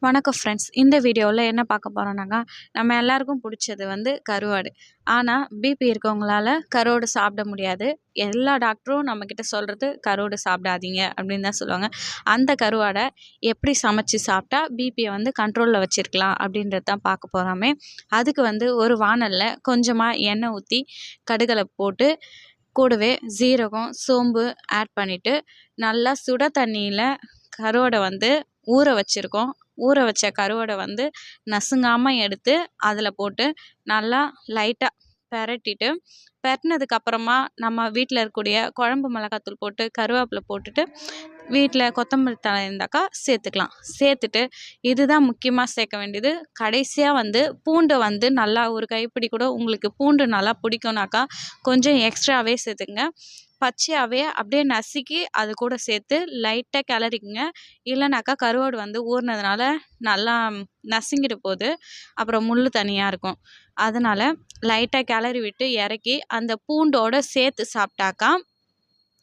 வணக்கம் ஃப்ரெண்ட்ஸ். இந்த வீடியோவில் என்ன பார்க்க போகிறோம்னாக்கா, நம்ம எல்லாருக்கும் பிடிச்சது கருவாடு. ஆனால் பிபி இருக்கவங்களால கருவாடு சாப்பிட முடியாது. எல்லா டாக்டரும் நம்மக்கிட்ட சொல்கிறது கருவாடு சாப்பிடாதீங்க அப்படின்னு தான் சொல்லுவாங்க. அந்த கருவாடை எப்படி சமைச்சு சாப்பிட்டா பிபியை கண்ட்ரோலில் வச்சுருக்கலாம் அப்படின்றது தான் பார்க்க போகிறோமே. அதுக்கு ஒரு வாணலில் கொஞ்சமாக எண்ணெய் ஊற்றி கடுகளை போட்டு கூடவே சீரகம், சோம்பு ஆட் பண்ணிவிட்டு நல்லா சுட தண்ணியில் கருவாடை ஊற வச்சுருக்கோம். ஊற வச்ச கருவாடை நசுங்காமல் எடுத்து அதில் போட்டு நல்லா லைட்டாக பெரட்டினதுக்கப்புறமா நம்ம வீட்டில் இருக்கக்கூடிய குழம்பு மிளகாத்தூள் போட்டு கருவேப்பிலை போட்டுட்டு வீட்டில் கொத்தமல்லி தழை இருந்தாக்கா சேர்த்துக்கலாம். சேர்த்துட்டு இதுதான் முக்கியமாக சேர்க்க வேண்டியது. கடைசியாக பூண்டை நல்லா ஒரு கைப்பிடி கூட உங்களுக்கு பூண்டு நல்லா பிடிக்கும்னாக்கா கொஞ்சம் எக்ஸ்ட்ராவே சேர்த்துங்க. பச்சையாகவே அப்படியே நசுக்கி அது கூட சேர்த்து லைட்டாக கிளறிக்குங்க. இல்லைனாக்கா கருவாடு ஊறினதுனால நல்லா நசுங்கிட்டு போகுது, அப்புறம் முள் தனியாக இருக்கும். அதனால் லைட்டாக கிளறி விட்டு இறக்கி அந்த பூண்டோடு சேர்த்து சாப்பிட்டாக்கா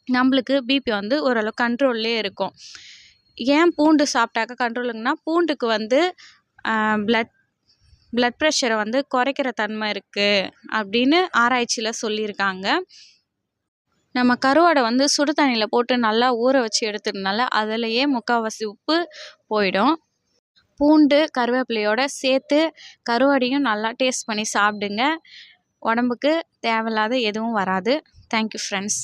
நம்மளுக்கு பிபி ஓரளவு கண்ட்ரோல்லே இருக்கும். ஏன் பூண்டு சாப்பிட்டாக்கா கண்ட்ரோலுங்கன்னா, பூண்டுக்கு ப்ளட் ப்ரெஷரை குறைக்கிற தன்மை இருக்குது அப்படின்னு ஆராய்ச்சியில் சொல்லியிருக்காங்க. நம்ம கருவாடை சுடு தண்ணியில் போட்டு நல்லா ஊற வச்சு எடுத்துட்டனால அதிலையே முக்கால்வாசி உப்பு போயிடும். பூண்டு கருவேப்பிலையோடு சேர்த்து கருவாடையும் நல்லா டேஸ்ட் பண்ணி சாப்பிடுங்க. உடம்புக்கு தேவையில்லாத எதுவும் வராது. Thank you friends.